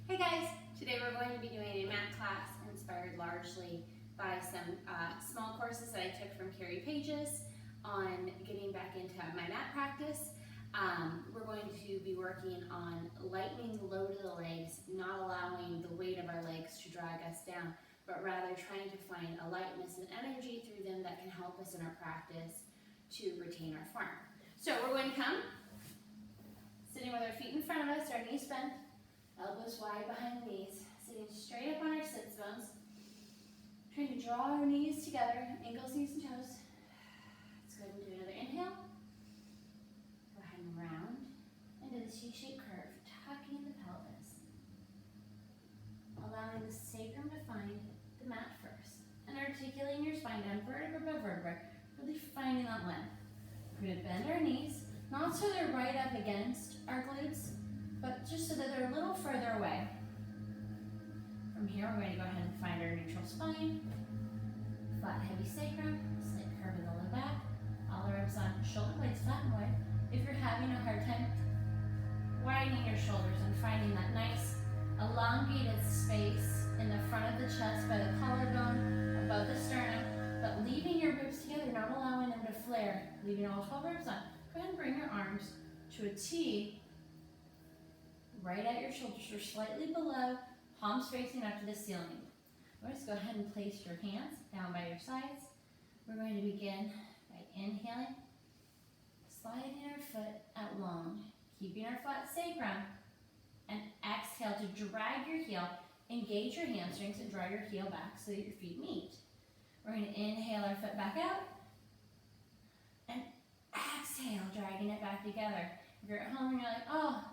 Hey guys, today we're going to be doing a mat class inspired largely by some small courses that I took from Carrie Pagés on getting back into my mat practice. We're going to be working on lightening the load of the legs, not allowing the weight of our legs to drag us down, but rather trying to find a lightness and energy through them that can help us in our practice to retain our form. So we're going to come, sitting with our feet in front of us, our knees bent, elbows wide behind the knees, sitting straight up on our sits bones. Trying to draw our knees together, ankles, knees, and toes. Let's go ahead and do another inhale. Go ahead and round into the C-shaped curve, tucking the pelvis. Allowing the sacrum to find the mat first. And articulating your spine down vertebra by vertebra, really finding that length. We're going to bend our knees, not so they're right up against our glutes, but just so that they're a little further away. From here, we're going to go ahead and find our neutral spine, flat, heavy sacrum, slight curve of the low back, all the ribs on, shoulder blades flat and wide. If you're having a hard time widening your shoulders and finding that nice elongated space in the front of the chest by the collarbone, above the sternum, but leaving your ribs together, not allowing them to flare, leaving all 12 ribs on, go ahead and bring your arms to a T right at your shoulders, or slightly below, palms facing up to the ceiling. Let's go ahead and place your hands down by your sides. We're going to begin by inhaling, sliding our foot out long, keeping our flat sacrum, and exhale to drag your heel, engage your hamstrings, and draw your heel back so that your feet meet. We're going to inhale our foot back out, and exhale, dragging it back together. If you're at home and you're like, oh,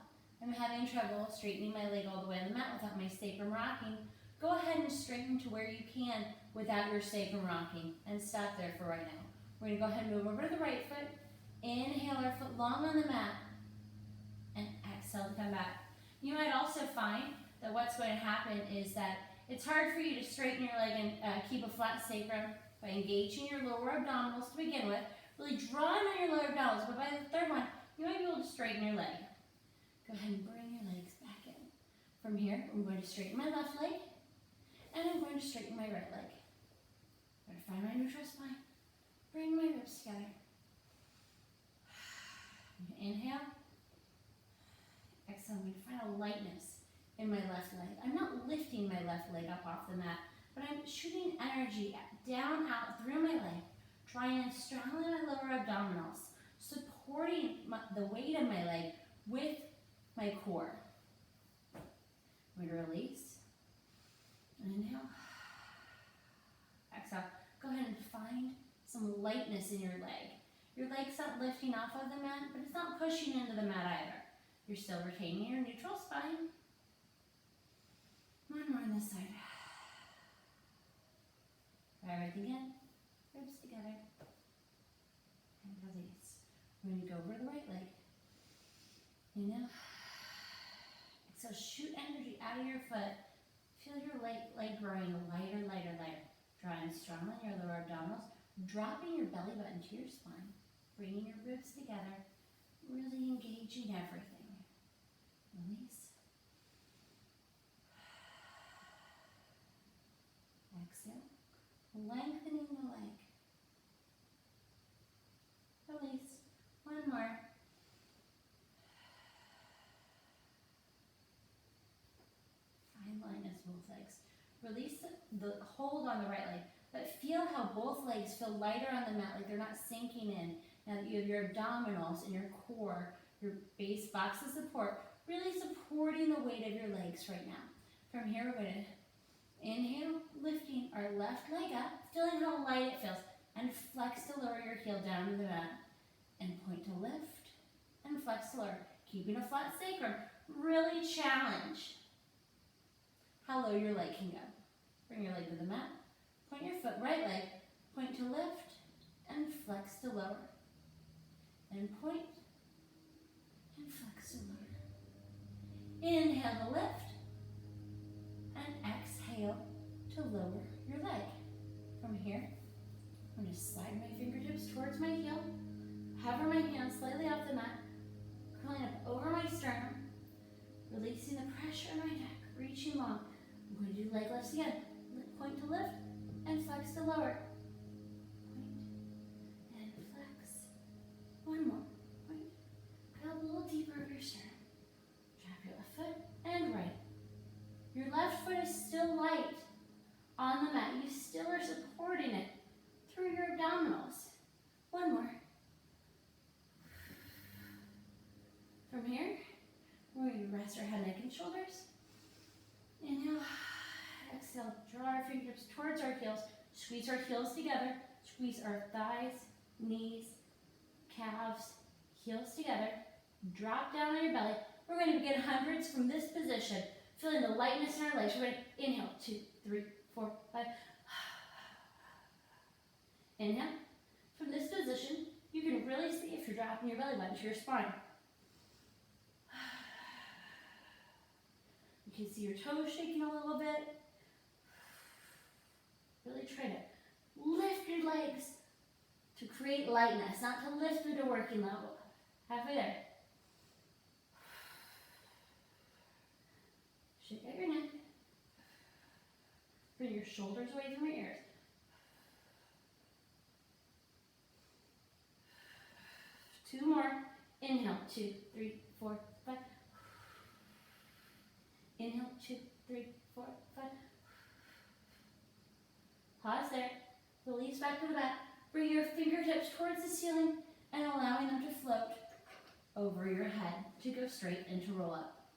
I'm having trouble straightening my leg all the way on the mat without my sacrum rocking, go ahead and straighten to where you can without your sacrum rocking, and stop there for right now. We're going to go ahead and move over to the right foot, inhale our foot long on the mat, and exhale to come back. You might also find that what's going to happen is that it's hard for you to straighten your leg and keep a flat sacrum by engaging your lower abdominals to begin with, really drawing on your lower abdominals, but by the third one, you might be able to straighten your leg. Go ahead and bring your legs back in. From here, I'm going to straighten my left leg, and I'm going to straighten my right leg. I'm going to find my neutral spine, bring my ribs together. Inhale, exhale, I'm going to find a lightness in my left leg. I'm not lifting my left leg up off the mat, but I'm shooting energy down, out, through my leg, trying and strangling my lower abdominals, supporting the weight of my leg with my core. I'm going to release. Inhale. Exhale. Go ahead and find some lightness in your leg. Your leg's not lifting off of the mat, but it's not pushing into the mat either. You're still retaining your neutral spine. One more on this side. Try everything in. Ribs together. And release. We're going to go over the right leg. Inhale. So shoot energy out of your foot. Feel your leg growing lighter, lighter, lighter. Drawing strong on your lower abdominals. Dropping your belly button to your spine. Bringing your ribs together. Really engaging everything. Release. Exhale. Lengthening the leg. Release. One more. Lightness both legs. Release the hold on the right leg, but feel how both legs feel lighter on the mat, like they're not sinking in. Now that you have your abdominals and your core, your base box of support, really supporting the weight of your legs right now. From here, we're going to inhale, lifting our left leg up, feeling how light it feels, and flex to lower your heel down to the mat, and point to lift, and flex to lower. Keeping a flat sacrum, really challenge how low your leg can go. Bring your leg to the mat, point your foot, right leg, point to lift, and flex to lower. And point, and flex to lower. Inhale to lift, and exhale to lower your leg. From here, I'm going to slide my fingertips towards my heel, hover my hands slightly off the mat, curling up over my sternum, Releasing the pressure in my neck, reaching long. I'm going to do leg lifts again. Point to lift and flex to lower. Point and flex. One more. Point. Grab a little deeper of your sternum. Drop your left foot and right. Your left foot is still light on the mat. You still are supporting it through your abdominals. One more. From here, we're going to rest our head, neck, and shoulders. Inhale. Exhale. Draw our fingertips towards our heels. Squeeze our heels together. Squeeze our thighs, knees, calves, heels together. Drop down on your belly. We're going to begin hundreds from this position. Feeling the lightness in our legs. We're going to inhale. 2, 3, 4, 5. Inhale. From this position, you can really see if you're dropping your belly button to your spine. You can see your toes shaking a little bit. Really try to lift your legs to create lightness, not to lift through the working level. Halfway there. Shake out your neck. Bring your shoulders away from your ears. Two more. Inhale. 2, 3, 4, 5. Inhale. 2, 3, 4, 5. Pause there. Release back to the back. Bring your fingertips towards the ceiling and allowing them to float over your head to go straight into roll-up.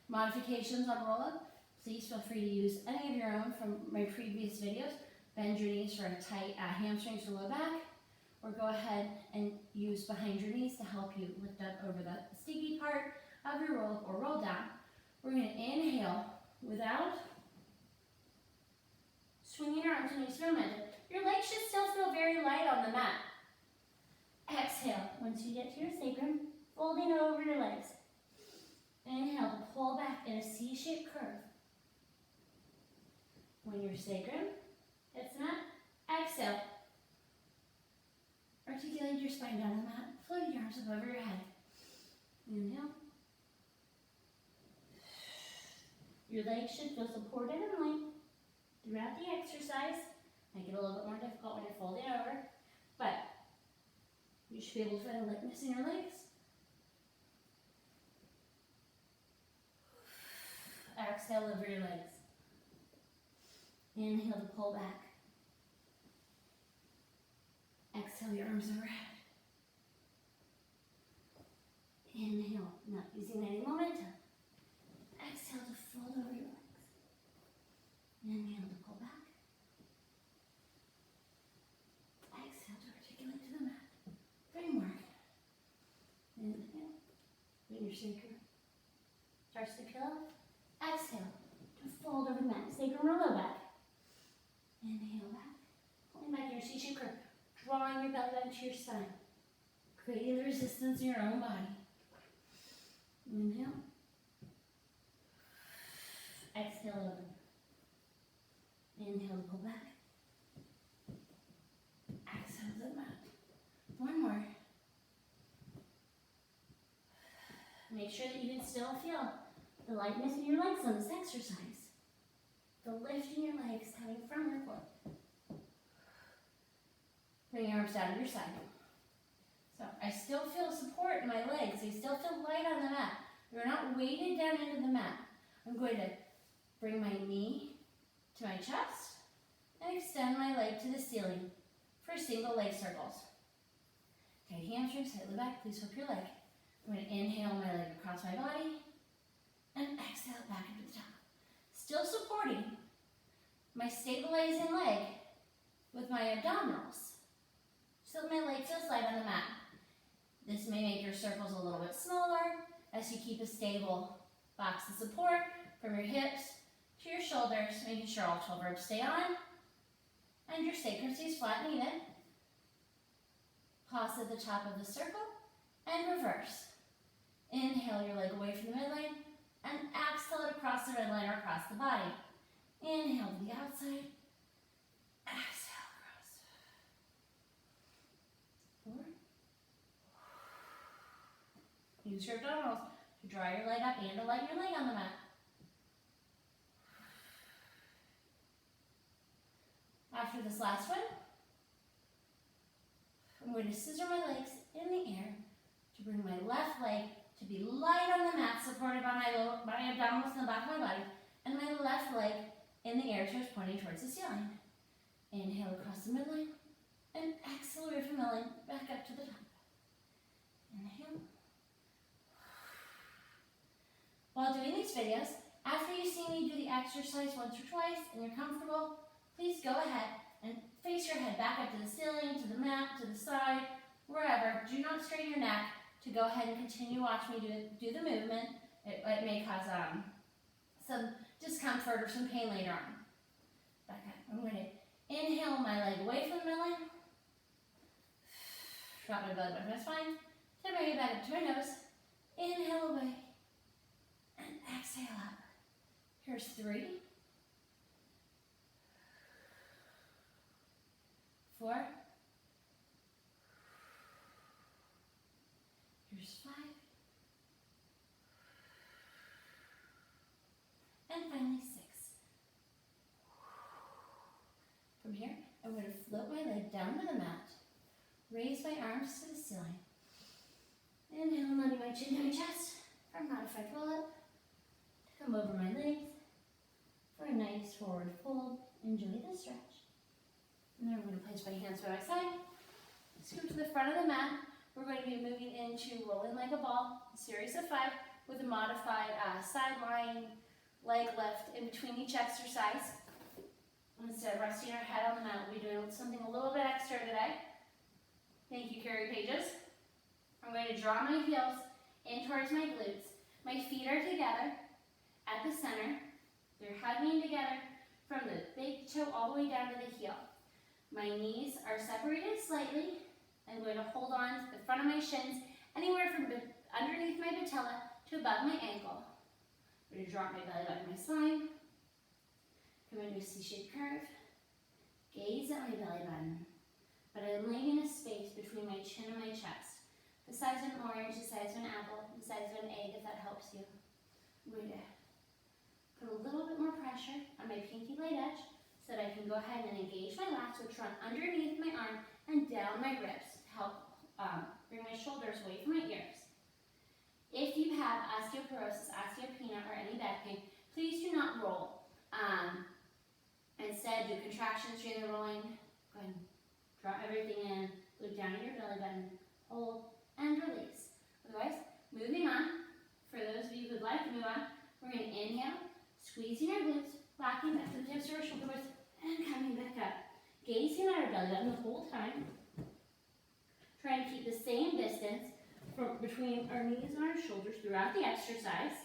Modifications on roll-up. Please feel free to use any of your own from my previous videos. Bend your knees for a tight hamstrings or low back. Or go ahead and use behind your knees to help you lift up over the sticky part of your roll or roll down. We're going to inhale without swinging your arms and knees for a minute. Your legs should still feel very light on the mat. Exhale. Once you get to your sacrum, folding over your legs. Inhale to pull back in a C-shaped curve. When your sacrum hits the mat, exhale. Articulate your spine down the mat. Float your arms up over your head. Inhale. Your legs should feel supported and light throughout the exercise. Make it a little bit more difficult when you're folding over, but you should be able to feel the lightness in your legs. Exhale over your legs. Inhale to pull back. Exhale your arms overhead. Inhale, not using any momentum. Exhale to fold over your legs. Inhale to pull back. Exhale to articulate to the mat. Framework. Inhale. Bring your sacrum. Starts to peel up. Exhale to fold over the mat. Sacrum or low back. Inhale back. Pulling back your C-shaped curve. Drawing your belly button to your spine. Creating the resistance in your own body. Inhale. Exhale over. Inhale to pull back. Exhale to the mat. One more. Make sure that you can still feel the lightness in your legs on this exercise. The lift in your legs coming from your core. Bring your arms down to your side. So I still feel support in my legs. They still feel light on the mat. They're not weighted down into the mat. I'm going to bring my knee to my chest and extend my leg to the ceiling for single leg circles. Tight hamstrings, slightly back. Please flip your leg. I'm going to inhale my leg across my body and exhale back into the top. Still supporting my stabilizing leg with my abdominals so that my leg feels light on the mat. This may make your circles a little bit smaller as you keep a stable box of support from your hips to your shoulders, making sure all 12 ribs stay on and your sacrum stays flat and even. Pause at the top of the circle and reverse. Inhale your leg away from the midline and exhale it across the midline or across the body. Inhale to the outside. Exhale across. 4. Use your abdominals to draw your leg up and to lighten your leg on the mat. After this last one, I'm going to scissor my legs in the air to bring my left leg to be light on the mat, supported by my abdominals in the back of my body, and my left leg in the air toes pointing towards the ceiling. Inhale across the midline, and exhale away from the line, back up to the top. Inhale. While doing these videos, after you see me do the exercise once or twice and you're comfortable, please go ahead and face your head back up to the ceiling, to the mat, to the side, wherever. Do not strain your neck to go ahead and continue watching me do the movement. It may cause some discomfort or some pain later on. Back up. I'm going to inhale my leg away from the midline. Drop my belly button to my spine. Then bring it back up to my nose. Inhale away. And exhale up. Here's 3, 4. Here's 5. And finally 6. From here, I'm going to float my leg down to the mat. Raise my arms to the ceiling. Inhale, letting my chin to my chest for a modified roll-up. Come over my legs for a nice forward fold. Enjoy the stretch. And then I'm going to place my hands by my side. Scoot to the front of the mat. We're going to be moving into rolling like a ball, a series of 5 with a modified sideline leg lift in between each exercise. Instead of resting our head on the mat, we'll be doing something a little bit extra today. Thank you, Carrie Pagés. I'm going to draw my heels in towards my glutes. My feet are together at the center. They're hugging together from the big toe all the way down to the heel. My knees are separated slightly. I'm going to hold on to the front of my shins, anywhere from underneath my patella to above my ankle. I'm going to drop my belly button to my spine. Come into a C-shaped curve. Gaze at my belly button. But I'm leaving a space between my chin and my chest. The size of an orange, the size of an apple, the size of an egg, if that helps you. I'm going to put a little bit more pressure on my pinky blade edge so that I can go ahead and engage my lats, which run underneath my arm and down my ribs to help bring my shoulders away from my ears. If you have osteoporosis, osteopenia, or any back pain, please do not roll. Instead, do contractions during the rolling. Go ahead and draw everything in, look down at your belly button, hold, and release. Otherwise, moving on, for those of you who would like to move on, we're going to inhale, squeezing our glutes, rocking back to the tips of our shoulder blades, and coming back up. Gazing at our belly button the whole time. Trying to keep the same distance from between our knees and our shoulders throughout the exercise.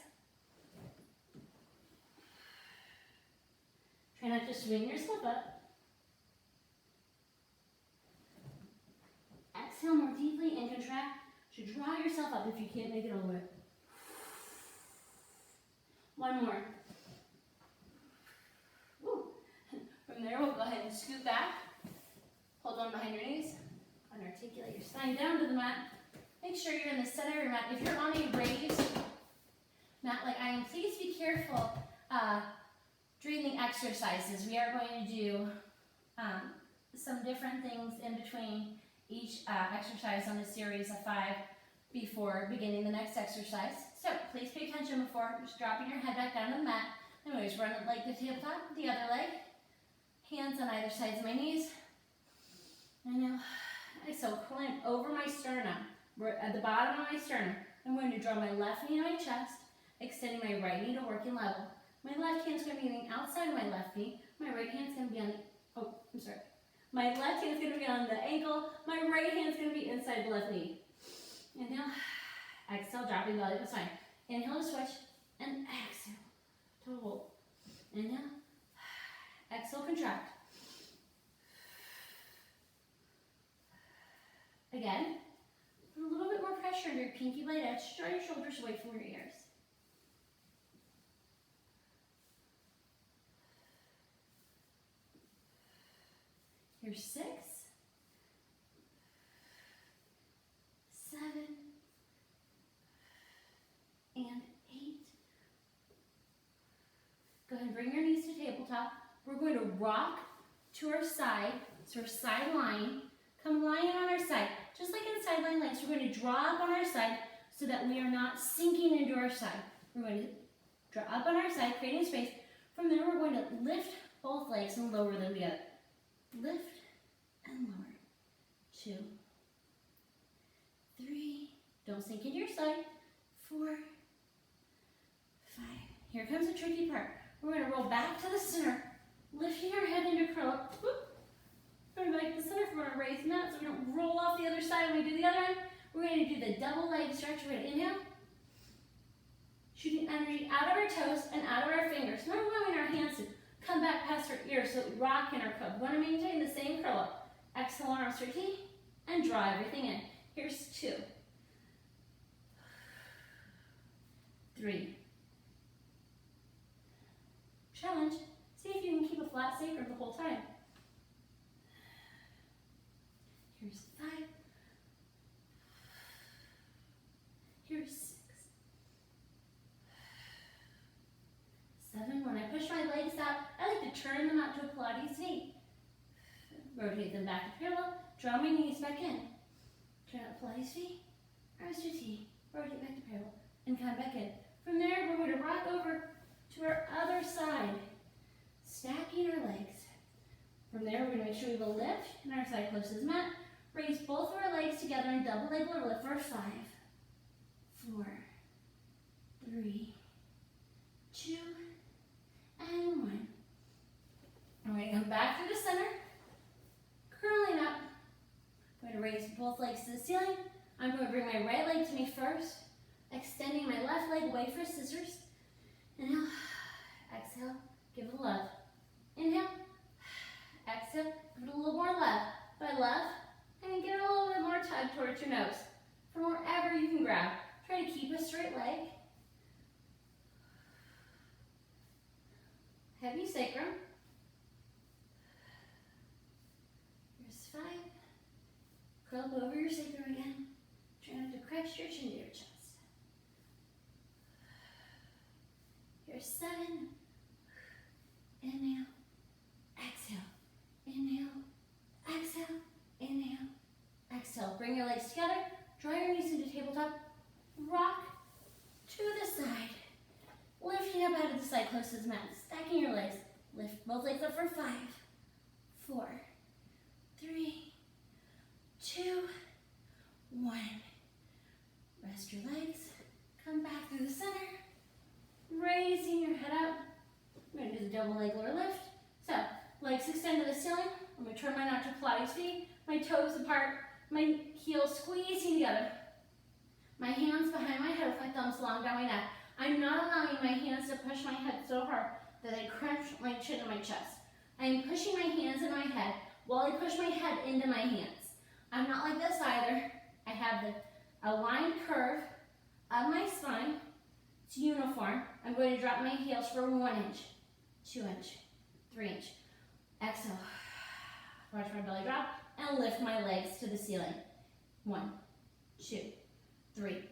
Try not to swing yourself up. Exhale more deeply and contract to draw yourself up if you can't make it all the way. One more. Woo. From there, we'll go ahead and scoot back. Hold on behind your knees. And articulate your spine down to the mat. Make sure you're in the center of your mat. If you're on a raised mat like I am, please be careful during the exercises. We are going to do some different things in between each exercise on a series of 5 before beginning the next exercise. So please pay attention before just dropping your head back down to the mat. Anyways, run it like the tabletop, the other leg. Hands on either sides of my knees. And now, so curling over my sternum. We're at the bottom of my sternum. I'm going to draw my left knee to my chest, extending my right knee to working level. My left hand's going to be on the outside of my left knee. My right hand's going to be on the, My left hand's going to be on the ankle. My right hand's going to be inside the left knee. Inhale, exhale, dropping belly to spine. Inhale to switch, and exhale to hold. Inhale, exhale, contract. Again, put a little bit more pressure on your pinky blade edge. Draw your shoulders away from your ears. Here's 6, 7, and tabletop. We're going to rock to our side, so our side lying. Come lying on our side. Just like in side lying legs, we're going to draw up on our side so that we are not sinking into our side. We're going to draw up on our side, creating space. From there, we're going to lift both legs and lower them together. Lift and lower. 2, 3. Don't sink into your side. 4, 5. Here comes the tricky part. We're going to roll back to the center, lifting our head into curl up. Whoop. We're going to back to the center. We're going to raise that so we don't roll off the other side when we do the other end. We're going to do the double leg stretch. We're going to inhale, shooting energy out of our toes and out of our fingers. Not allowing our hands to come back past our ears so that we rock in our curl. We want to maintain the same curl up. Exhale, arms to T, and draw everything in. Here's 2, 3. Challenge. See if you can keep a flat sacrum the whole time. Here's 5. Here's 6. 7. When I push my legs out, I like to turn them out to a Pilates V. Rotate them back to parallel. Draw my knees back in. Turn out Pilates V. Arms to T. Rotate back to parallel. And come back in. From there, we're going to rock over to our other side. Stacking our legs. From there, we're going to make sure we have a lift in our side close to the mat. Raise both of our legs together and double leg lower lift for 5, 4, 3, 2, and 1. And we're going to come back through the center, curling up. I'm going to raise both legs to the ceiling. I'm going to bring my right leg to me first, extending my left leg away for scissors. Inhale, exhale, give it a love. Inhale, exhale, give it a little more love. By love, and get a little bit more tug towards your nose. From wherever you can grab. Try to keep a straight leg. Heavy sacrum. Here's 5. Curl up over your sacrum again. Try not to crunch your chin to your chest. Here's 7. Inhale. Exhale. Inhale. Exhale. Inhale. Exhale. Bring your legs together. Draw your knees into tabletop. Rock to the side. Lifting up out of the side close to the mat. Stacking your legs. Lift both legs up for 5, 4, 3, 2, 1. Rest your legs. Come back through the center. Raising your head up. We're going to do the double leg lower lift. So, legs extend to the ceiling. I'm going to turn mine out to Pilates V. My toes apart. My heels squeezing together. My hands behind my head with my thumbs long down my neck. I'm not allowing my hands to push my head so hard that I crunch my chin to my chest. I'm pushing my hands in my head while I push my head into my hands. I'm not like this either. I have the aligned curve of my spine. It's uniform. I'm going to drop my heels for 1 inch, 2 inch, 3 inch. Exhale. Watch my belly drop and lift my legs to the ceiling. 1, 2, 3.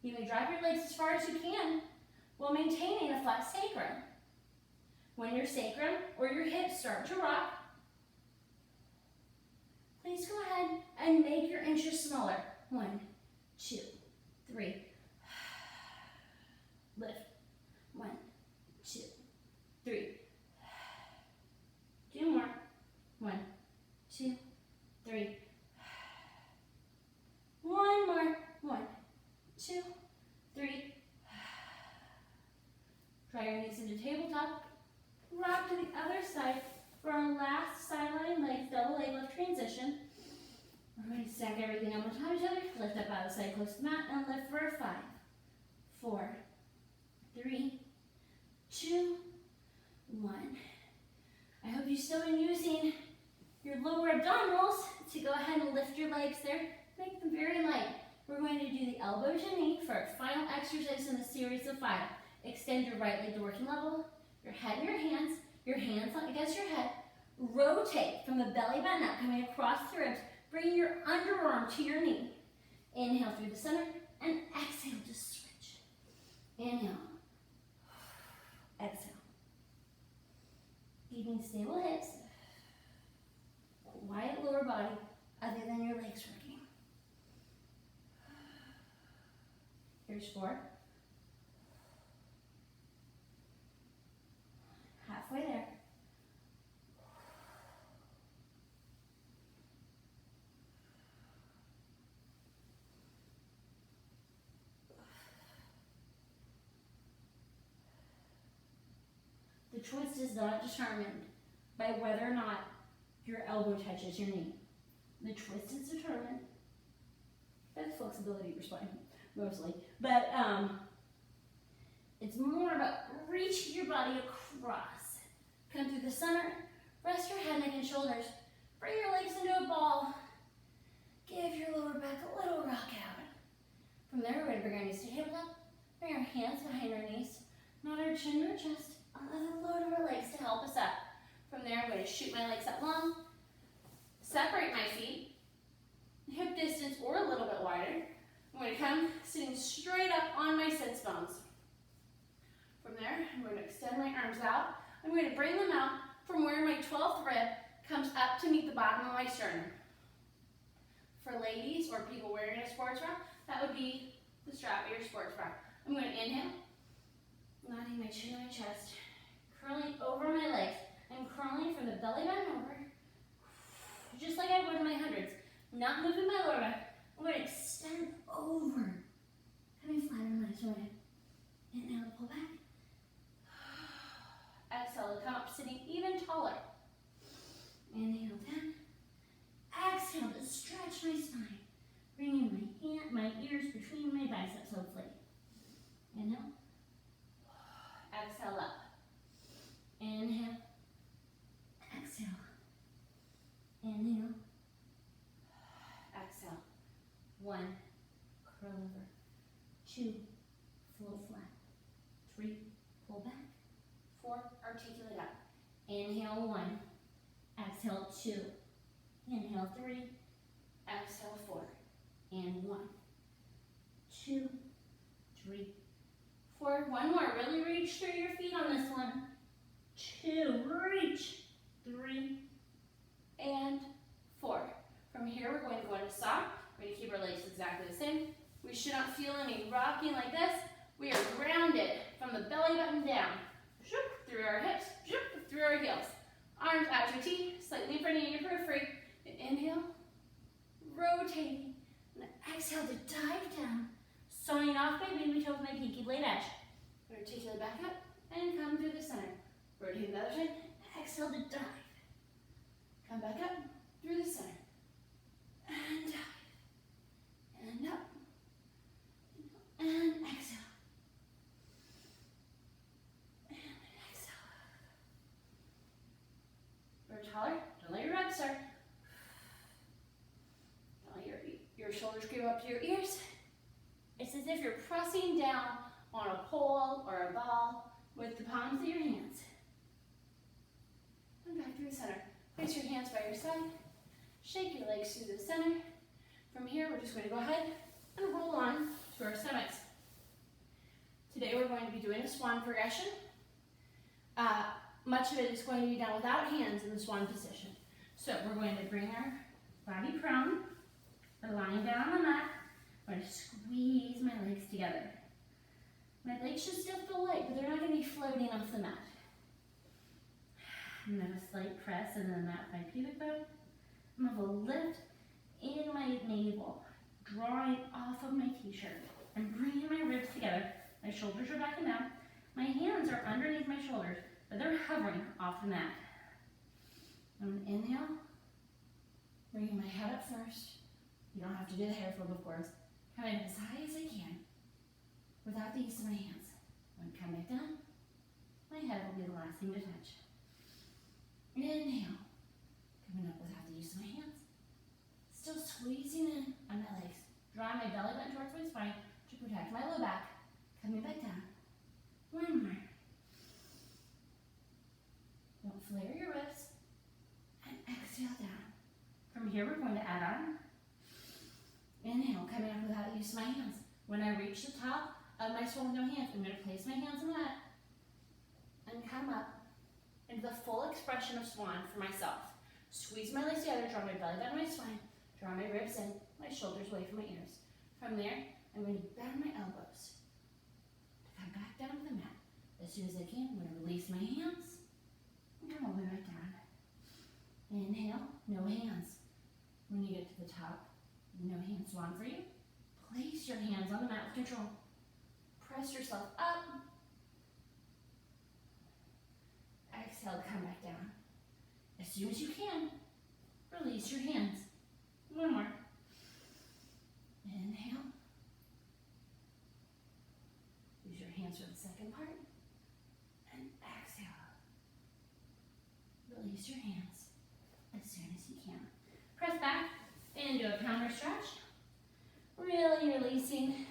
You may drop your legs as far as you can while maintaining a flat sacrum. When your sacrum or your hips start to rock, please go ahead and make your inches smaller. 1, 2, 3. Lift. 1, 2, 3. 2 more. 1, 2, 3. 1 more. 1, 2, 3. Try your knees into tabletop. Rock to the other side for our last sideline legs, double leg lift transition. We're going to stack everything up on top of each other. Lift up out of the side close to the mat and lift for 5, 4, 3, 2, 1. I hope you've still been using your lower abdominals to go ahead and lift your legs there. Make them very light. We're going to do the elbow to knee for our final exercise in the series of 5. Extend your right leg to working level, your head and your hands against your head. Rotate from the belly button up, coming across the ribs. Bring your underarm to your knee. Inhale through the center and exhale to switch. Inhale. Feeling stable hips. Quiet lower body other than your legs working. Here's 4. Halfway there. The twist is not determined by whether or not your elbow touches your knee. The twist is determined by the flexibility of your spine, mostly. But it's more about reaching your body across. Come through the center, rest your head, neck, and shoulders. Bring your legs into a ball. Give your lower back a little rock out. From there, we're going to bring our knees to tabletop. Bring our hands behind our knees. Not our chin or chest. A load of our legs to help us up. From there, I'm going to shoot my legs up long. Separate my feet. Hip distance or a little bit wider. I'm going to come sitting straight up on my sits bones. From there, I'm going to extend my arms out. I'm going to bring them out from where my 12th rib comes up to meet the bottom of my sternum. For ladies or people wearing a sports bra, that would be the strap of your sports bra. I'm going to inhale, nodding my chin to my chest, curling over my legs. I'm curling from the belly button over, just like I would in my hundreds. Not moving my lower back. I'm going to extend over, having flat on my shoulder. Inhale to pull back. Exhale to come up, sitting even taller. Inhale down. Exhale to stretch my spine, bringing my ears between my biceps, hopefully. Inhale. Exhale up. Inhale. Exhale. Inhale. Exhale. 1, curl over. 2, float flat. 3, pull back. 4, articulate up. Inhale 1. Exhale 2. Inhale 3. Exhale 4. And 1, 2, 3, 4. One more. Really reach through your feet on this one. 2. Reach. 3. And 4. From here, we're going to go into sock. We're going to keep our legs exactly the same. We should not feel any rocking like this. We are grounded from the belly button down. Through our hips, through our heels. Arms out to a T, slightly in front of your periphery. Inhale, rotating. And exhale to dive down. Sawing off my baby toe with my pinky blade edge. Articulate back up and come through the center. Rotate the other side. Exhale to dive. Come back up through the center. And dive. And up. And exhale. And exhale. Grow taller. Don't let your ribs start. Don't let your shoulders go up to your ears. It's as if you're pressing down on a pole or a ball with the palms of your hands. And back through the center. Place your hands by your side. Shake your legs through the center. From here, we're just going to go ahead and roll on to our stomachs. Today, we're going to be doing a swan progression. Much of it is going to be done without hands in the swan position. So we're going to bring our body prone. We're lying down on the mat. I'm going to squeeze my legs together. My legs should still feel light, but they're not going to be floating off the mat. I'm going to have a slight press into the mat with my pubic bone. I'm going to have a lift in my navel, drawing off of my t-shirt. I'm bringing my ribs together. My shoulders are back and down. My hands are underneath my shoulders, but they're hovering off the mat. I'm going to inhale, bringing my head up first. You don't have to do the hair flip, of course. Coming as high as I can without the use of my hands. When I come back down, my head will be the last thing to touch. Inhale, coming up without the use of my hands. Still squeezing in on my legs. Drawing my belly button towards my spine to protect my low back. Coming back down. One more. Don't flare your ribs. And exhale down. From here, we're going to add on. Inhale, coming up without the use of my hands. When I reach the top of my swan with no hands, I'm going to place my hands on that and come up into the full expression of swan for myself. Squeeze my legs together, draw my belly down my spine, draw my ribs in, my shoulders away from my ears. From there, I'm going to bend my elbows to come back down to the mat. As soon as I can, I'm going to release my hands and come all the way back down. Inhale, no hands. When you get to the top, no hand swan for you. Place your hands on the mat with control. Press yourself up. Exhale, come back down. As soon as you can, release your hands. One more. Inhale. Use your hands for the second part. And exhale. Release your hands as soon as you can. Press back into a counter stretch. Really releasing.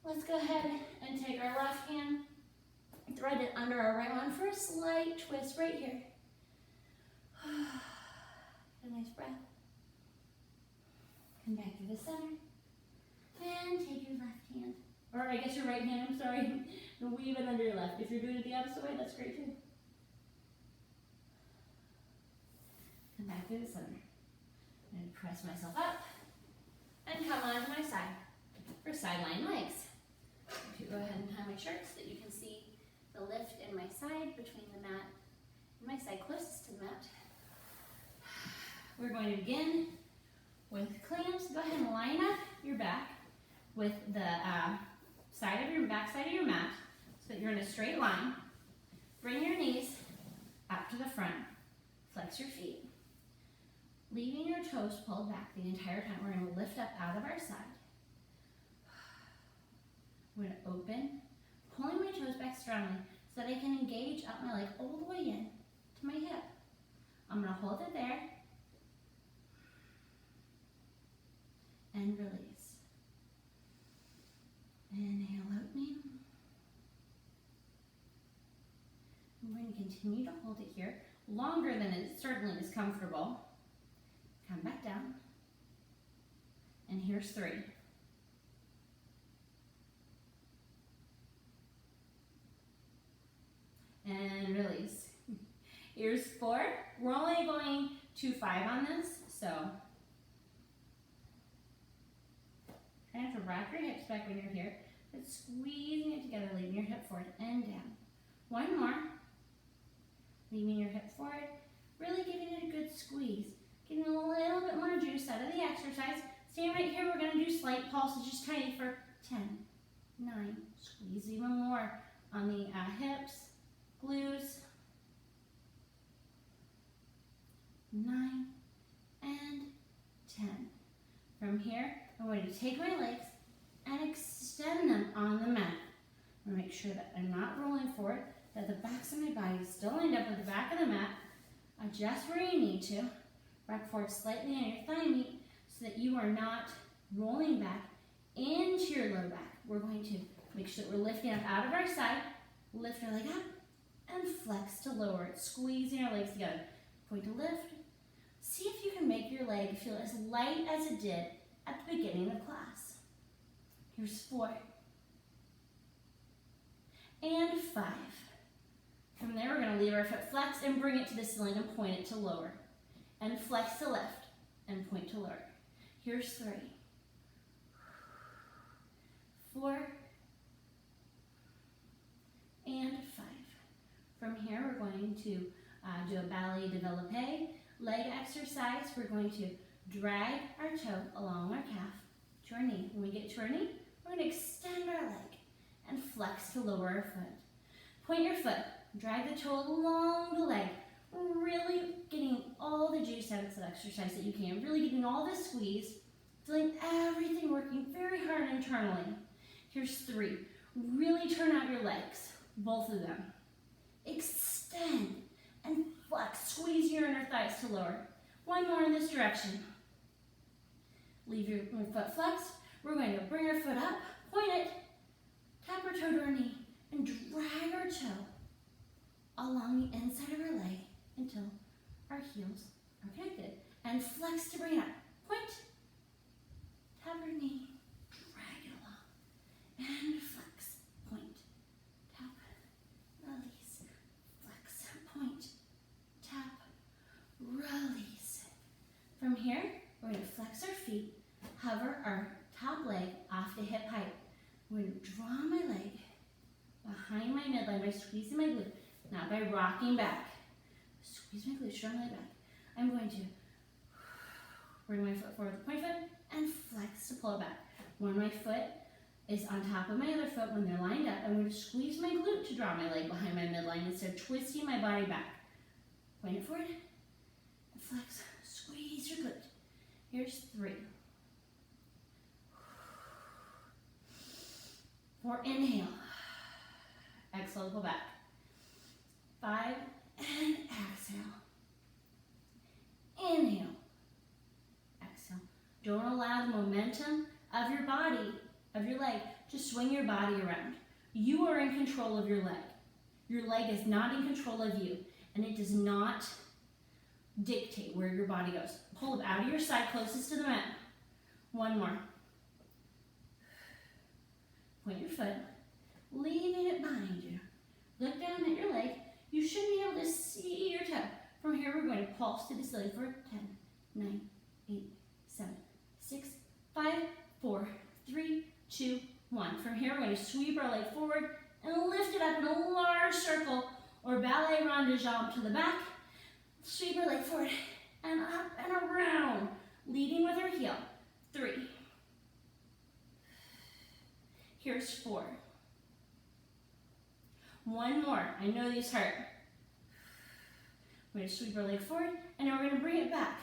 Let's go ahead and take our left hand, thread it under our right one for a slight twist right here. A nice breath. Come back to the center. And take your left hand, or I guess your right hand, I'm sorry, and weave it under your left. If you're doing it the opposite way, that's great too. Come back to the center. And press myself up and come onto my side for sideline legs. To go ahead and tie my shirt so that you can see the lift in my side between the mat and my side closest to the mat. We're going to begin with clamps. Go ahead and line up your back with the back side of your mat so that you're in a straight line. Bring your knees up to the front. Flex your feet. Leaving your toes pulled back the entire time. We're going to lift up out of our side. We're going to open, pulling my toes back strongly so that I can engage up my leg all the way in to my hip. I'm going to hold it there and release. Inhale, opening. I'm going to continue to hold it here longer than it certainly is comfortable. Come back down. And here's 3. And release. Here's 4. We're only going to 5 on this, so try not to wrap your hips back when you're here, but squeezing it together, leaving your hip forward and down. 1 more. Leaving your hip forward, really giving it a good squeeze. Getting a little bit more juice out of the exercise. Stay right here. We're going to do slight pulses, just tiny, for 10, 9. Squeeze even more on the hips, glutes. 9 and 10. From here, I'm going to take my legs and extend them on the mat. I'm going to make sure that I'm not rolling forward, that the backs of my body is still lined up with the back of the mat. Adjust where you need to. Rock forward slightly on your thigh meat so that you are not rolling back into your low back. We're going to make sure that we're lifting up out of our side, lift our leg up, and flex to lower it, squeezing our legs together. Point to lift. See if you can make your leg feel as light as it did at the beginning of class. Here's 4. And 5. From there, we're going to leave our foot flexed and bring it to the ceiling and point it to lower. And flex to lift and point to lower. Here's 3. 4. And 5. From here, we're going to do a ballet développé leg exercise. We're going to drag our toe along our calf to our knee. When we get to our knee, we're going to extend our leg and flex to lower our foot. Point your foot, drag the toe along the leg, really getting all the juice out of this exercise that you can, really getting all the squeeze, feeling everything working very hard internally. Here's 3. Really turn out your legs, both of them. Extend and flex, squeeze your inner thighs to lower. 1 more in this direction. Leave your foot flexed. We're going to bring our foot up, point it, tap our toe to our knee, and drag our toe along the inside of our leg until our heels are connected. And flex to bring it up. Point, tap our knee, drag it along, and flex. Point, tap, release, flex, hover our top leg off the hip height. I'm going to draw my leg behind my midline by squeezing my glute, not by rocking back. Squeeze my glute, draw my leg back. I'm going to bring my foot forward, point foot, and flex to pull it back. When my foot is on top of my other foot, when they're lined up, I'm going to squeeze my glute to draw my leg behind my midline instead of twisting my body back. Point it forward, and flex, squeeze your glute. Here's 3. 4, inhale. Exhale, pull back. 5, and exhale. Inhale. Exhale. Don't allow the momentum of your body, of your leg, to swing your body around. You are in control of your leg. Your leg is not in control of you, and it does not dictate where your body goes. Pull it out of your side closest to the mat. 1 more. Point your foot, leaving it behind you. Look down at your leg. You should be able to see your toe. From here, we're going to pulse to the ceiling for 10, 9, 8, 7, 6, 5, 4, 3, 2, 1. From here, we're going to sweep our leg forward and lift it up in a large circle or ballet rond de jambe to the back. Sweep our leg forward and up and around, leading with our heel. 3. Here's 4. 1 more. I know these hurt. We're going to sweep our leg forward, and now we're going to bring it back.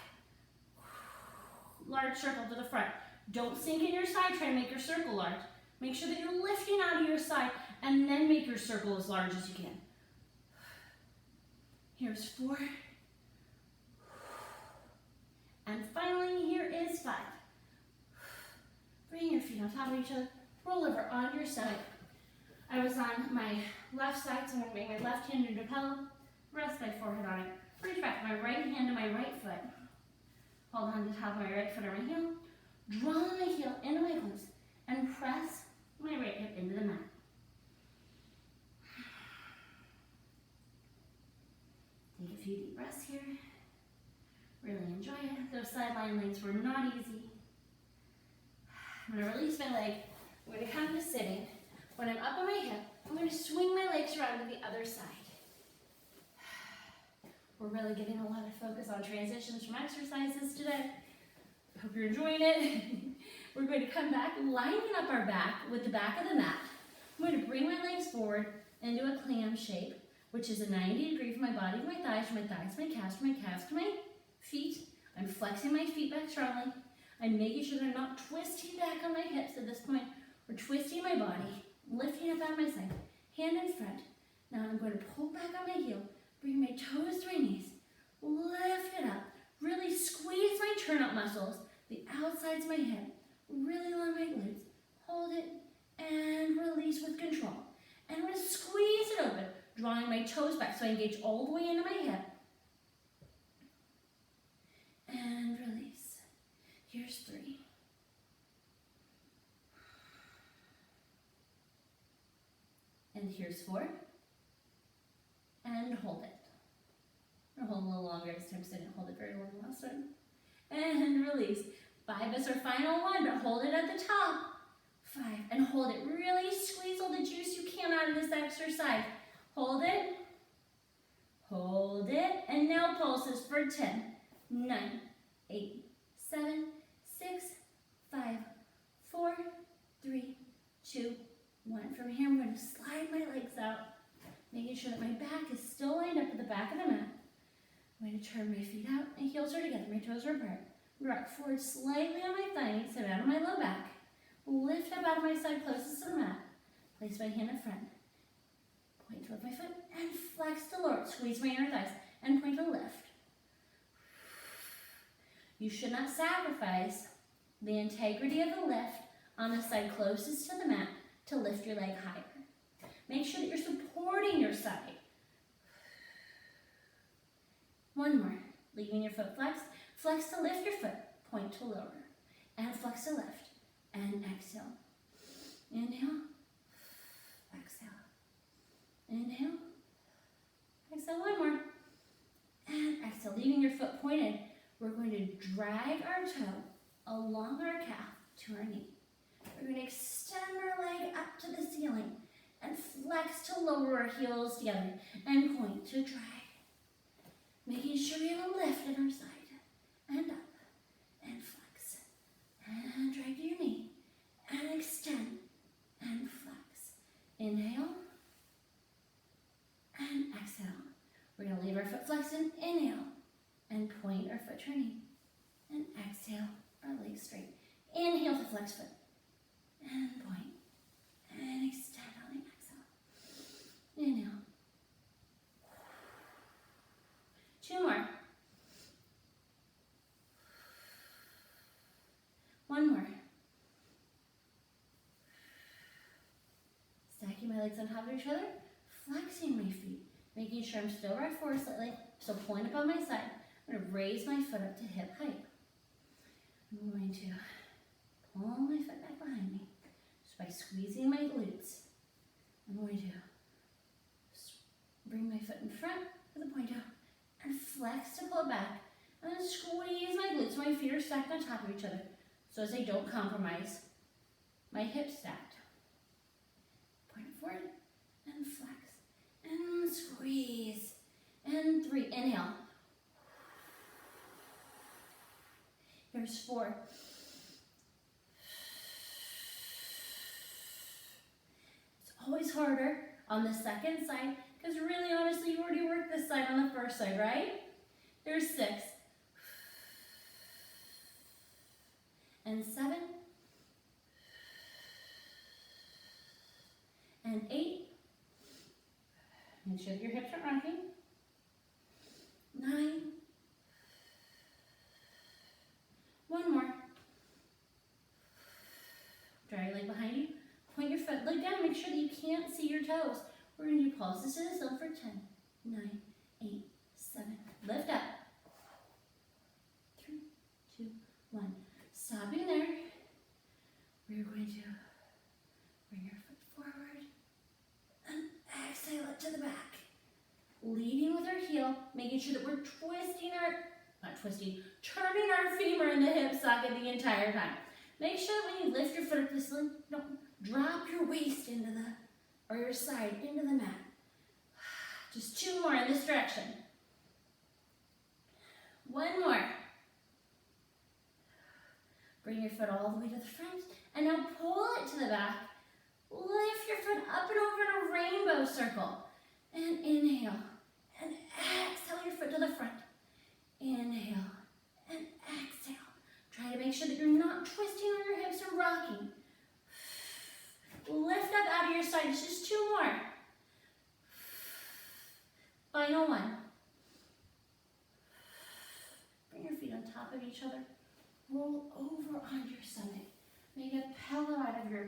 Large circle to the front. Don't sink in your side. Try to make your circle large. Make sure that you're lifting out of your side, and then make your circle as large as you can. Here's 4. And finally, here is 5. Bring your feet on top of each other. Roll over onto your stomach. I was on my left side, so I'm going to make my left hand into a pillow. Rest my forehead on it. Reach back my right hand to my right foot. Hold on to the top of my right foot or my heel. Draw my heel into my glutes and press my right hip into the mat. Take a few deep breaths here. Really enjoy it. Those sideline legs were not easy. I'm going to release my leg. I'm going to come to sitting. When I'm up on my hip, I'm going to swing my legs around to the other side. We're really getting a lot of focus on transitions from exercises today. I hope you're enjoying it. We're going to come back, lining up our back with the back of the mat. I'm going to bring my legs forward into a clam shape, which is a 90 degree from my body to my thighs, from my thighs to my calves, from my calves to my feet. I'm flexing my feet back strongly. I'm making sure that I'm not twisting back on my hips at this point. We're twisting my body, lifting up out of my side, hand in front. Now I'm going to pull back on my heel, bring my toes to my knees, lift it up, really squeeze my turn up muscles, the outsides of my hip, really long my glutes, hold it, and release with control. And I'm going to squeeze it open, drawing my toes back so I engage all the way into my hip. And release. Here's 3. And here's 4. And hold it. I'm going to hold a little longer this time because I didn't hold it very long last time. And release. 5 is our final one, but hold it at the top. 5. And hold it. Really squeeze all the juice you can out of this exercise. Hold it. Hold it. And now pulses for 10, 9, 8, 7, 6, 5, 4, 3, 2, 1. From here, I'm going to slide my legs out, making sure that my back is still lined up with the back of the mat. I'm going to turn my feet out. My heels are together. My toes are apart. Rock forward slightly on my thigh, sit out of my low back. Lift up out of my side closest to the mat. Place my hand in front. Point to lift my foot and flex to lower. Squeeze my inner thighs and point to lift. You should not sacrifice the integrity of the lift on the side closest to the mat to lift your leg higher. Make sure that you're supporting your side. 1 more. Leaving your foot flexed. Flex to lift your foot. Point to lower. And flex to lift. And exhale. Inhale. Exhale. Inhale. Exhale. 1 more. And exhale. Leaving your foot pointed. We're going to drag our toe along our calf to our knee. We're going to extend our leg up to the ceiling and flex to lower our heels together and point to drag. Making sure we have a lift in our side and up and flex and drag to your knee and extend and flex. Inhale and exhale. We're going to leave our foot flexed and inhale and point our foot to our knee and exhale our legs straight. Inhale to flex foot and point and extend on the exhale. Inhale. 2 more. 1 more. Stacking my legs on top of each other, flexing my feet, making sure I'm still right forward slightly, still point up on my side. I'm going to raise my foot up to hip height. I'm going to pull my foot back behind me just by squeezing my glutes. I'm going to bring my foot in front with a point out and flex to pull it back. And then squeeze my glutes so my feet are stacked on top of each other so as I don't compromise my hips stacked. Point it forward and flex and squeeze. And 3, inhale. Here's 4. It's always harder on the second side because really honestly you already worked this side on the first side, right? There's 6. And 7. And 8. Make sure that your hips aren't rocking. 9. 1 more. Draw your leg behind you. Point your foot, leg down, make sure that you can't see your toes. We're going to do pulses to the ceiling for 10, 9, 8, 7. Lift up. 3, 2, 1. Stopping there. We're going to bring your foot forward and exhale it to the back. Leading with our heel, making sure that we're turning our femur in the hip socket the entire time. Make sure that when you lift your foot up to the ceiling, don't drop your waist into or your side into the mat. Just 2 more in this direction. 1 more. Bring your foot all the way to the front, and now pull it to the back. Lift your foot up and over in a rainbow circle. And inhale, and exhale your foot to the front. Inhale, and exhale. Try to make sure that you're not twisting on your hips or rocking. Lift up out of your side. It's just 2 more. Final 1. Bring your feet on top of each other. Roll over on your stomach. Make a pillow out of your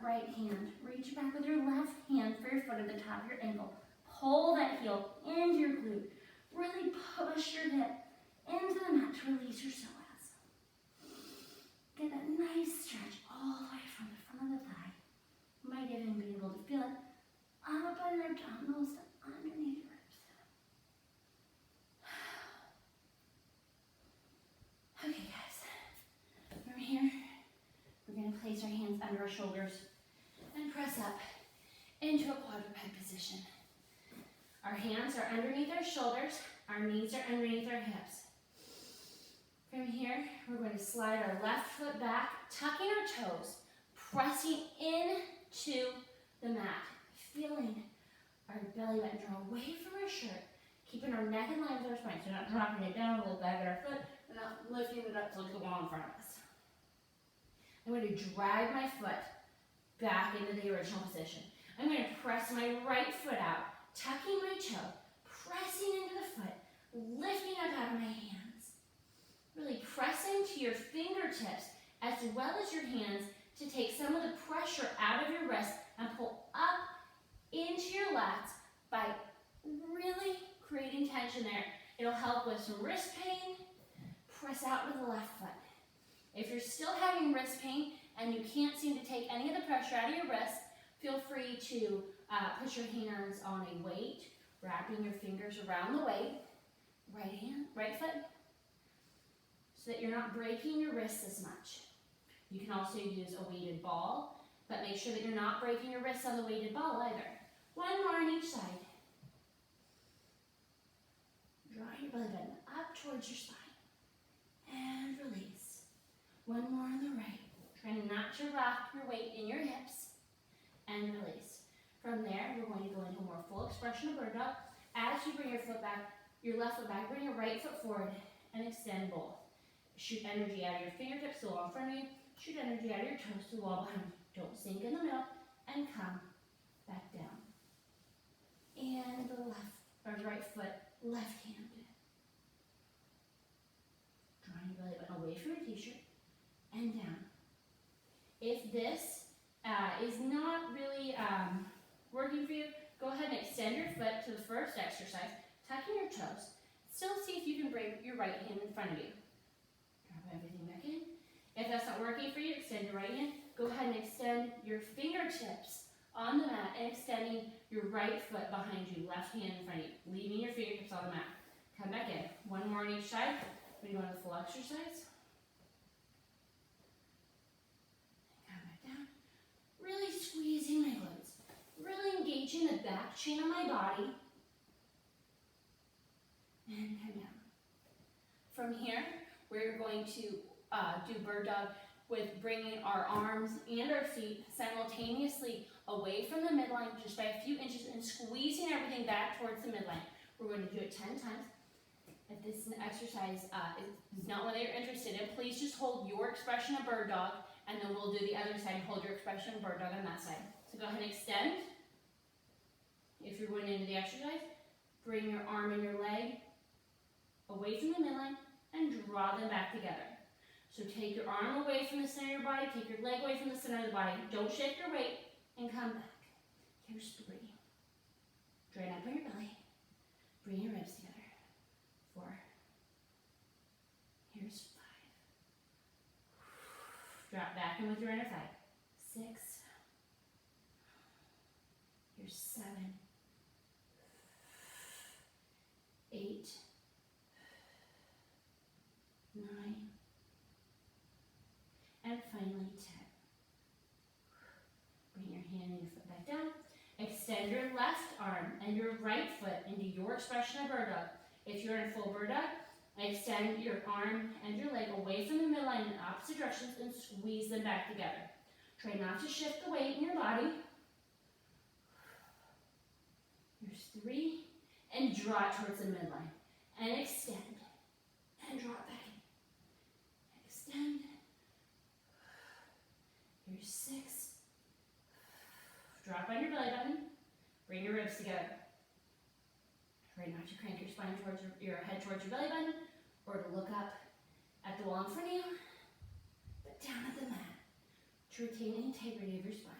right hand. Reach back with your left hand for your foot at the top of your ankle. Pull that heel into your glute. Really push your hip into the mat to release your psoas. Get that nice stretch all the way from the front of the thigh. You might even be able to feel it up on your abdominals to underneath your ribs. Okay, guys. From here, we're going to place our hands under our shoulders and press up into a quadruped position. Our hands are underneath our shoulders, our knees are underneath our hips. From here, we're going to slide our left foot back, tucking our toes, pressing into the mat, feeling our belly button draw away from our shirt, keeping our neck in line with our spine, so not dropping it down, we'll back at our foot, and not lifting it up to look the wall in front of us. I'm going to drag my foot back into the original position. I'm going to press my right foot out, tucking my toe, pressing into the foot, lifting up out of my hands. Really press into your fingertips as well as your hands to take some of the pressure out of your wrist and pull up into your lats by really creating tension there. It'll help with some wrist pain. Press out with the left foot. If you're still having wrist pain and you can't seem to take any of the pressure out of your wrist, feel free to put your hands on a weight, wrapping your fingers around the weight. Right foot, so that you're not breaking your wrists as much. You can also use a weighted ball, but make sure that you're not breaking your wrists on the weighted ball either. One more on each side. Draw your belly button up towards your spine. And release. One more on the right. Try not to rock your weight in your hips. And release. From there, we're going to go into a more full expression of bird dog. As you bring your foot back, your left foot back, bring your right foot forward and extend both. Shoot energy out of your fingertips to the wall in front of you. Shoot energy out of your toes to the wall behind you. Don't sink in the middle and come back down. And the left or right foot, left hand. Drawing your belly button away from your t-shirt and down. If this is not really working for you, go ahead and extend your foot to the first exercise, tucking your toes. Still see if you can bring your right hand in front of you. Drop everything back in. If that's not working for you, extend your right hand. Go ahead and extend your fingertips on the mat and extending your right foot behind you, left hand in front of you, leaving your fingertips on the mat. Come back in. One more on each side. We're going to the full exercise. Come back down. Really squeezing my glutes. Really engaging the back chain of my body. And come down. From here, we're going to do bird dog with bringing our arms and our feet simultaneously away from the midline just by a few inches and squeezing everything back towards the midline. We're going to do it 10 times. If this exercise is not what you're interested in, please just hold your expression of bird dog, and then we'll do the other side. Hold your expression of bird dog on that side. So go ahead and extend. If you're going into the exercise, bring your arm and your leg away from the midline and draw them back together. So take your arm away from the center of your body, take your leg away from the center of the body. Don't shift your weight, and come back. Here's 3. Drain up on your belly. Bring your ribs together. 4. Here's 5. Drop back in with your inner thigh. 6. Here's 7. 8. 9. And finally 10. Bring your hand and your foot back down. Extend your left arm and your right foot into your expression of bird dog. If you're in full bird dog, extend your arm and your leg away from the midline in opposite directions and squeeze them back together. Try not to shift the weight in your body. Here's 3. And draw it towards the midline. And extend. And draw it back in. Extend. Here's 6. Drop on your belly button. Bring your ribs together. Try not to crank your spine towards your head towards your belly button, or to look up at the wall in front of you, but down at the mat to retain the integrity of your spine.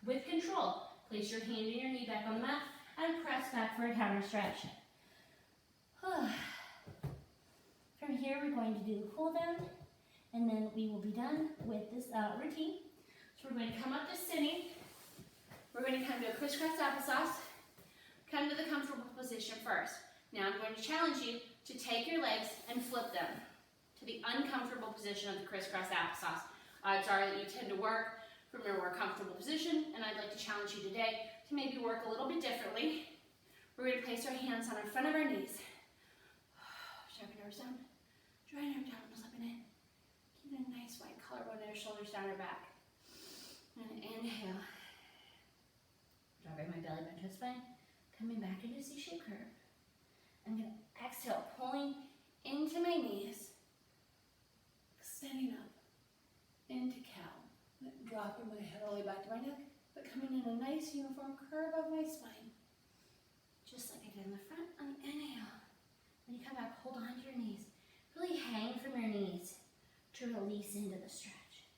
With control, place your hand and your knee back on the mat and press back for a counter stretch. From here, we're going to do the cool down, and then we will be done with this routine. So we're going to come up to sitting. We're going to come to a crisscross applesauce. Come to the comfortable position first. Now I'm going to challenge you to take your legs and flip them to the uncomfortable position of the crisscross applesauce. Odds are that you tend to work from a more comfortable position, and I'd like to challenge you today to maybe work a little bit differently. We're going to place our hands on in front of our knees. Sharpen our nose down. Drawing our abdominals up and in. Keeping a nice wide collarbone and our shoulders down our back. And inhale. Dropping my belly button to the spine. Coming back into C-shaped curve. I'm going to exhale, pulling into my knees. Extending up into cow. Dropping my head all the way back to my neck, but coming in a nice uniform curve of my spine. Just like I did in the front on the inhale. When you come back, hold on to your knees. Really hang from your knees to release into the stretch.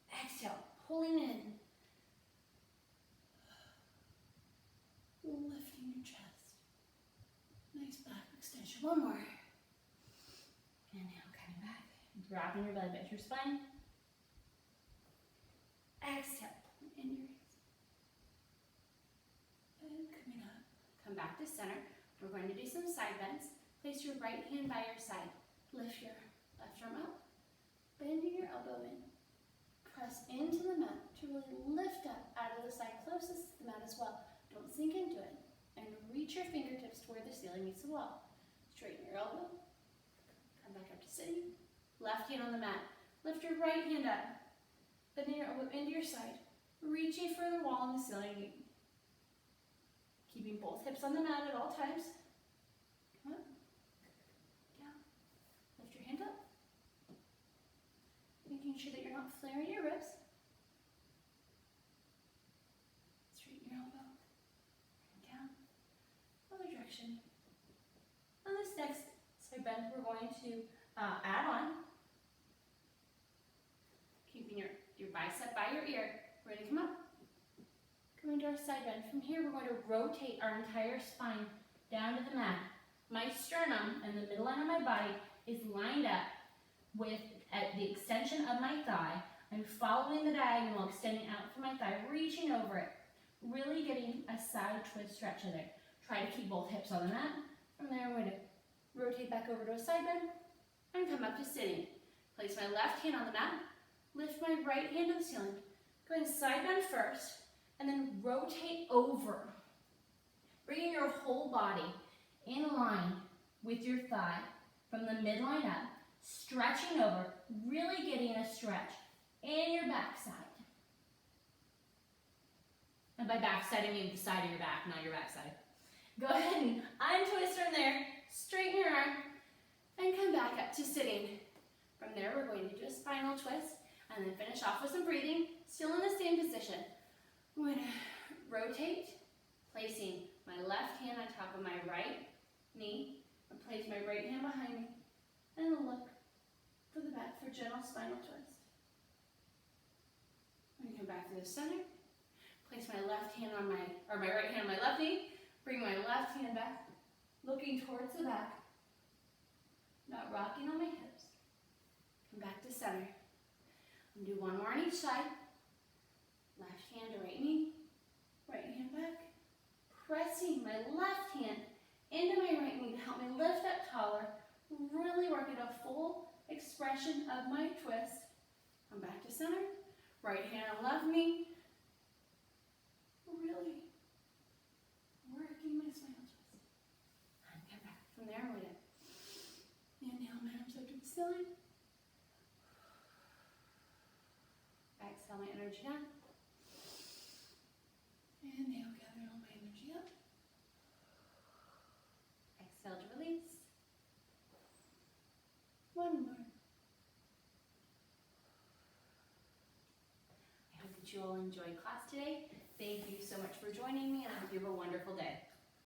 Exhale, pulling in. Lifting your chest. Nice back extension. One more. Inhale, coming back. Dropping your belly back to your spine. Exhale, in your hips. And coming up. Come back to center. We're going to do some side bends. Place your right hand by your side. Lift your left arm up. Bending your elbow in. Press into the mat to really lift up out of the side closest to the mat as well. Don't sink into it. And reach your fingertips to where the ceiling meets the wall. Straighten your elbow. Come back up to sitting. Left hand on the mat. Lift your right hand up. Bending your elbow into your side. Reaching for the wall and the ceiling. Keeping both hips on the mat at all times. Come up. Down. Lift your hand up. Making sure that you're not flaring your ribs. Straighten your elbow. Down. Other direction. On this next side bend, we're going to add on. Keeping your bicep by your ear. We're going to come up. Coming to our side bend. From here, we're going to rotate our entire spine down to the mat. My sternum and the midline of my body is lined up with at the extension of my thigh. I'm following the diagonal, extending out from my thigh, reaching over it, really getting a side twist stretch in there. Try to keep both hips on the mat. From there, I'm going to rotate back over to a side bend and come up to sitting. Place my left hand on the mat, lift my right hand to the ceiling, going side bend first, and then rotate over, bringing your whole body in line with your thigh from the midline up, stretching over, really getting a stretch in your backside. And by backside, I mean the side of your back, not your backside. Go ahead and untwist from there, straighten your arm, and come back up to sitting. From there, we're going to do a spinal twist, and then finish off with some breathing, still in the same position. I'm going to rotate, placing my left hand on top of my right knee, and place my right hand behind me, and look for the back for gentle spinal twist. I'm going to come back to the center, place my left hand on my right hand on my left knee, bring my left hand back, looking towards the back, not rocking on my hips. Come back to center. I'm going to do one more on each side. Left hand to right knee, right hand back, pressing my left hand into my right knee to help me lift up taller, really working a full expression of my twist. Come back to center, right hand on left knee, really working my spinal twist. And come back. From there, I'm going to inhale my arms up to the ceiling. Exhale my energy down. Inhale, gather all my energy up. Exhale to release. One more. I hope that you all enjoyed class today. Thank you so much for joining me, and I hope you have a wonderful day.